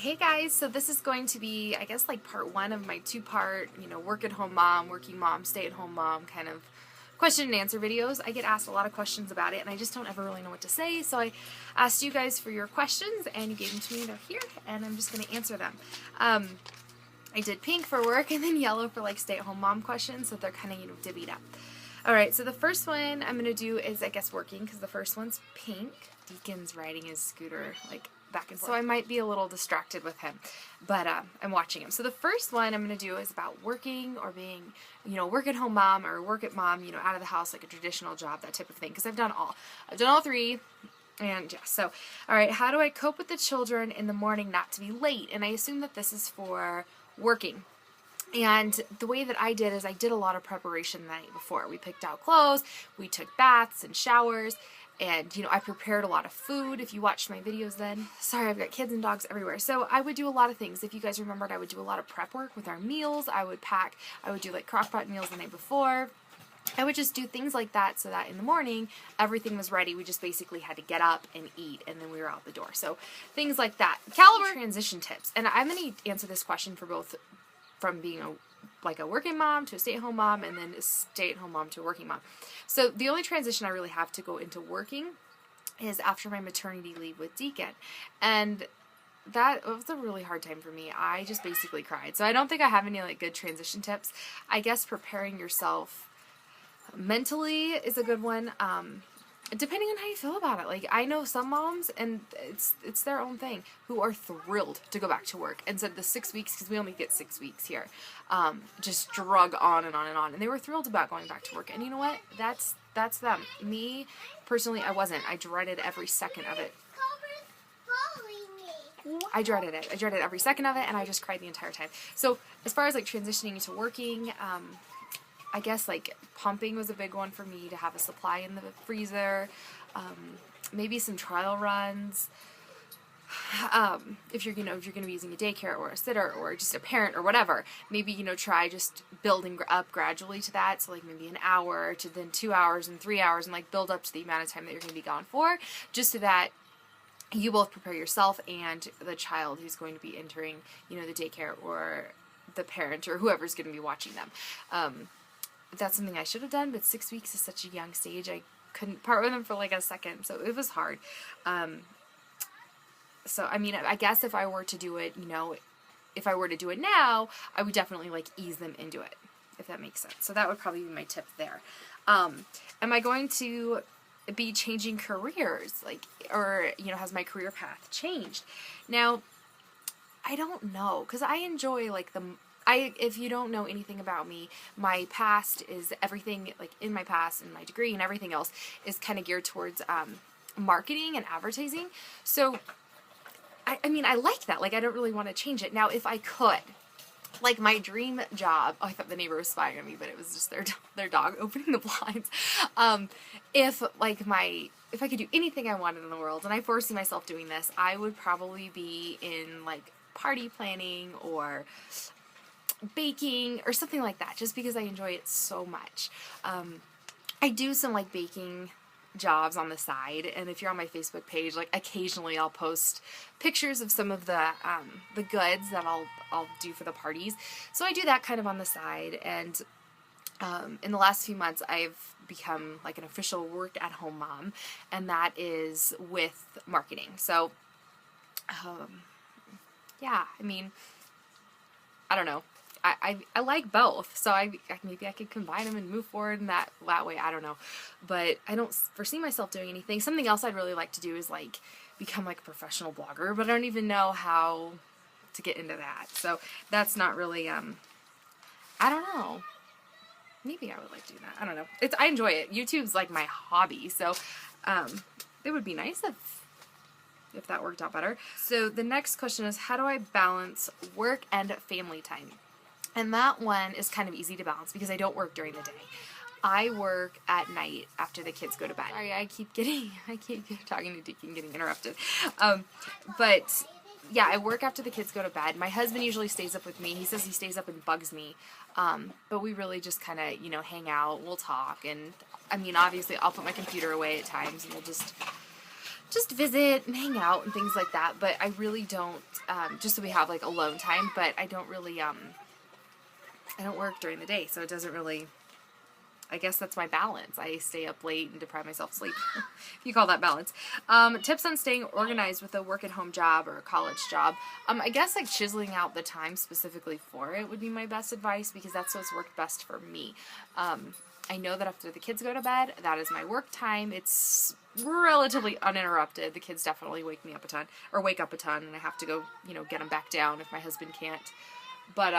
Hey guys, so this is going to be, I guess, like part one of my two-part, work-at-home mom, working mom, stay-at-home mom kind of question and answer videos. I get asked a lot of questions about it and I just don't ever really know what to say, so I asked you guys for your questions and you gave them to me. They're here and I'm just going to answer them. I did pink for work and then yellow for like stay-at-home mom questions, so they're kind of, divvied up. Alright, so the first one I'm going to do is, I guess, working, because the first one's pink. Deacon's riding his scooter, like, back and forth. So I might be a little distracted with him, but I'm watching him. So the first one I'm going to do is about working or being, work-at-home mom or work-at-mom, out of the house, like a traditional job, that type of thing, because I've done all. I've done all three, and yeah, so, alright, how do I cope with the children in the morning not to be late? And I assume that this is for working. And the way that I did is I did a lot of preparation the night before. We picked out clothes, we took baths and showers, and, I prepared a lot of food. If you watched my videos then, sorry, I've got kids and dogs everywhere. So I would do a lot of things. If you guys remembered, I would do a lot of prep work with our meals. I would do like crock pot meals the night before. I would just do things like that so that in the morning, everything was ready. We just basically had to get up and eat, and then we were out the door. So things like that. Caliber transition tips. And I'm going to answer this question for both from being a working mom to a stay-at-home mom, and then a stay-at-home mom to a working mom. So the only transition I really have to go into working is after my maternity leave with Deacon. And that was a really hard time for me. I just basically cried. So I don't think I have any good transition tips. I guess preparing yourself mentally is a good one. Depending on how you feel about it. Like, I know some moms, and it's their own thing, who are thrilled to go back to work. And said the 6 weeks, because we only get 6 weeks here, just drug on and on and on. And they were thrilled about going back to work. And you know what? That's them. Me, personally, I wasn't. I dreaded every second of it. I dreaded it. I dreaded every second of it, and I just cried the entire time. So, as far as, transitioning into working, I guess pumping was a big one for me, to have a supply in the freezer, maybe some trial runs. If you're going to be using a daycare or a sitter or just a parent or whatever, maybe, try just building up gradually to that. So maybe an hour to then 2 hours and 3 hours, and build up to the amount of time that you're going to be gone for, just so that you both prepare yourself and the child who's going to be entering, the daycare, or the parent or whoever's going to be watching them. That's something I should have done, but 6 weeks is such a young stage. I couldn't part with him for a second, so it was hard. So, I mean, I guess if I were to do it, if I were to do it now, I would definitely, ease them into it, if that makes sense. So that would probably be my tip there. Am I going to be changing careers, or, has my career path changed? Now, I don't know, because I enjoy, if you don't know anything about me, my past is everything, in my past and my degree and everything else is kind of geared towards marketing and advertising. So, I mean, I like that. I don't really want to change it. Now, if I could, my dream job, I thought the neighbor was spying on me, but it was just their dog opening the blinds. If I could do anything I wanted in the world, and I foresee myself doing this, I would probably be in, party planning or baking or something like that, just because I enjoy it so much. I do some baking jobs on the side, and if you're on my Facebook page, occasionally I'll post pictures of some of the goods that I'll do for the parties. So I do that kind of on the side, and in the last few months I've become an official work-at-home mom, and that is with marketing. So yeah, I mean, I don't know. I like both, so maybe I could combine them and move forward in that way. I don't know, but I don't foresee myself doing anything. Something else I'd really like to do is become a professional blogger, but I don't even know how to get into that. So that's not really I don't know. Maybe I would like to do that. I don't know. I enjoy it. YouTube's my hobby, so it would be nice if that worked out better. So the next question is, how do I balance work and family time? And that one is kind of easy to balance because I don't work during the day. I work at night after the kids go to bed. Sorry, I keep talking to Deacon, getting interrupted. But yeah, I work after the kids go to bed. My husband usually stays up with me. He says he stays up and bugs me. But we really just kind of, hang out, we'll talk. And I mean, obviously I'll put my computer away at times and we'll just just visit and hang out and things like that. But I really don't, just so we have like alone time, but I don't really, I don't work during the day, so it doesn't really, I guess that's my balance. I stay up late and deprive myself of sleep, if you call that balance. Tips on staying organized with a work-at-home job or a college job. I guess like chiseling out the time specifically for it would be my best advice, because that's what's worked best for me. I know that after the kids go to bed, that is my work time. It's relatively uninterrupted. The kids definitely wake me up a ton, or wake up a ton, and I have to go, get them back down if my husband can't. But,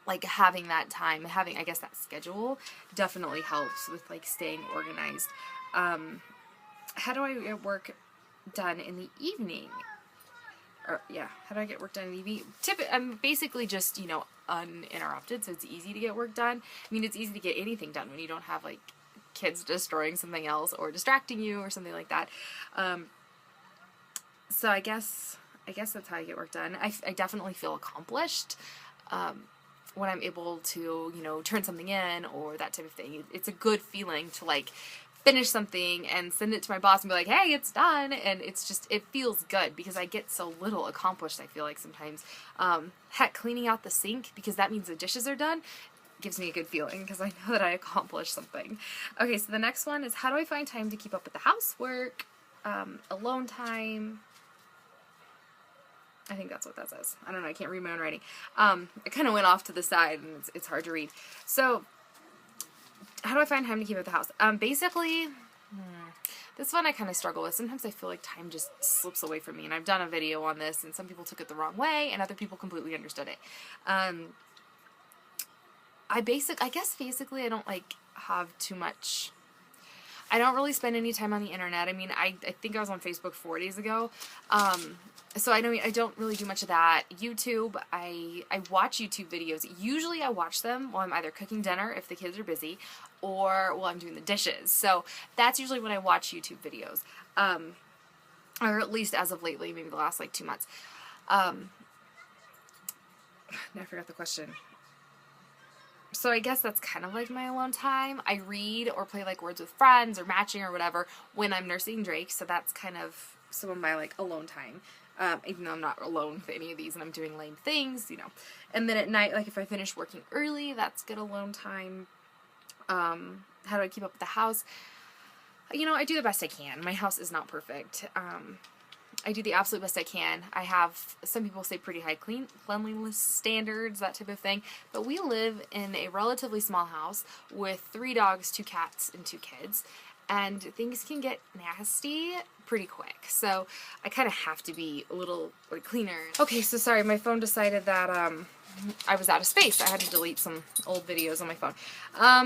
like having that time, having, I guess, that schedule definitely helps with like staying organized. How do I get work done in the evening? Or yeah, how do I get work done in the evening? I'm basically just, uninterrupted, so it's easy to get work done. I mean, it's easy to get anything done when you don't have like kids destroying something else or distracting you or something like that. So I guess that's how I get work done. I definitely feel accomplished when I'm able to, turn something in or that type of thing. It's a good feeling to like finish something and send it to my boss and be like, hey, it's done. And it's just, it feels good because I get so little accomplished, I feel like sometimes. Heck, cleaning out the sink, because that means the dishes are done, gives me a good feeling because I know that I accomplished something. Okay, so the next one is, how do I find time to keep up with the housework, alone time? I think that's what that says. I don't know. I can't read my own writing. It kind of went off to the side, and it's hard to read. So, how do I find time to keep up the house? Basically, this one I kind of struggle with. Sometimes I feel like time just slips away from me, and I've done a video on this, and some people took it the wrong way, and other people completely understood it. I guess basically I don't like have too much. I don't really spend any time on the internet. I mean, I think I was on Facebook 4 days ago. So I don't really do much of that. YouTube, I watch YouTube videos. Usually I watch them while I'm either cooking dinner if the kids are busy, or while I'm doing the dishes. So that's usually when I watch YouTube videos. Or at least as of lately, maybe the last like 2 months. I forgot the question. So I guess that's kind of like my alone time. I read or play like Words with Friends or Matching or whatever when I'm nursing Drake. So that's kind of some of my like alone time. Even though I'm not alone with any of these and I'm doing lame things, And then at night, like if I finish working early, that's good alone time. How do I keep up with the house? I do the best I can. My house is not perfect. I do the absolute best I can. I have, some people say, pretty high cleanliness standards, that type of thing. But we live in a relatively small house with 3 dogs, 2 cats, and 2 kids. And things can get nasty pretty quick. So I kind of have to be a little cleaner. Okay, so sorry, my phone decided that I was out of space. I had to delete some old videos on my phone.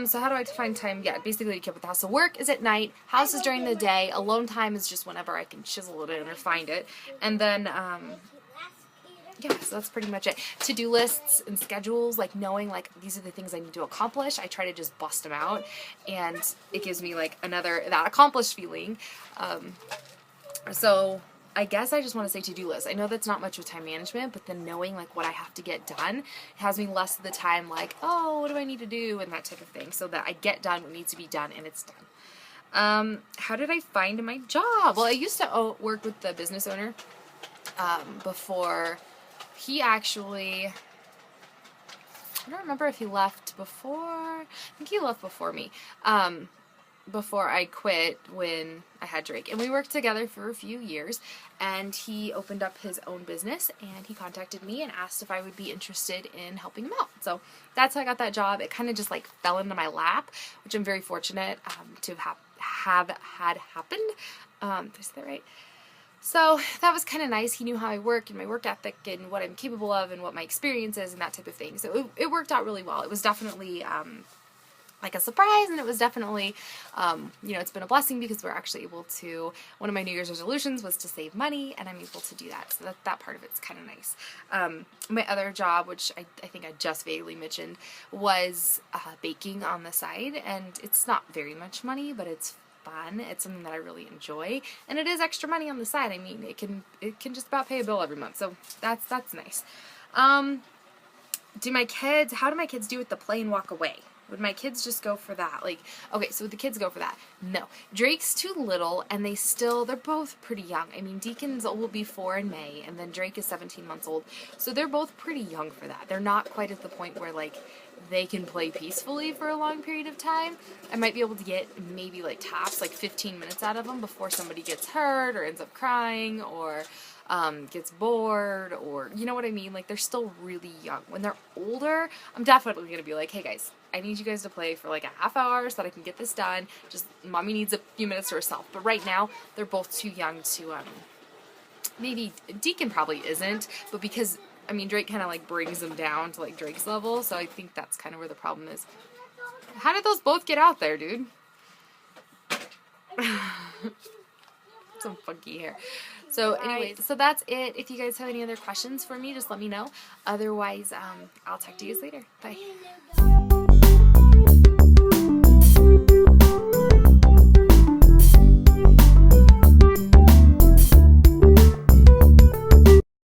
So how do I find time? Yeah, basically to keep up with the house. So work is at night, house is during the day, alone time is just whenever I can chisel it in or find it. And then, yeah, so that's pretty much it. To-do lists and schedules, like knowing like these are the things I need to accomplish, I try to just bust them out, and it gives me like that accomplished feeling. So I guess I just want to say to-do list. I know that's not much of time management, but then knowing like what I have to get done has me less of the time like, oh, what do I need to do, and that type of thing, so that I get done what needs to be done and it's done. How did I find my job? Well, I used to work with the business owner before he actually, I don't remember if he left before, I think he left before me. Before I quit when I had Drake. And we worked together for a few years, and he opened up his own business, and he contacted me and asked if I would be interested in helping him out. So that's how I got that job. It kind of just like fell into my lap, which I'm very fortunate to have had happened. Did I say that right? So that was kind of nice. He knew how I work and my work ethic and what I'm capable of and what my experience is and that type of thing. So it worked out really well. It was definitely like a surprise, and it was definitely, it's been a blessing because we're actually able to, one of my New Year's resolutions was to save money, and I'm able to do that, so that part of it's kind of nice. My other job, which I think I just vaguely mentioned, was baking on the side, and it's not very much money, but it's fun. It's something that I really enjoy, and it is extra money on the side. I mean, it can just about pay a bill every month, so that's nice. How do my kids do with the play and walk away? Would my kids just go for that? Like, okay, so would the kids go for that? No. Drake's too little, and they're both pretty young. I mean, Deacon's will be 4 in May, and then Drake is 17 months old. So they're both pretty young for that. They're not quite at the point where, like, they can play peacefully for a long period of time. I might be able to get maybe, like, tops, like 15 minutes out of them before somebody gets hurt or ends up crying or gets bored, or you know what I mean? Like, they're still really young. When they're older, I'm definitely going to be like, hey guys, I need you guys to play for like a half hour so that I can get this done. Just, mommy needs a few minutes to herself. But right now, they're both too young to, maybe, Deacon probably isn't, but because, I mean, Drake kind of like brings them down to like Drake's level, so I think that's kind of where the problem is. How did those both get out there, dude? Some funky hair. So anyways, so that's it. If you guys have any other questions for me, just let me know. Otherwise, I'll talk to you guys later. Bye.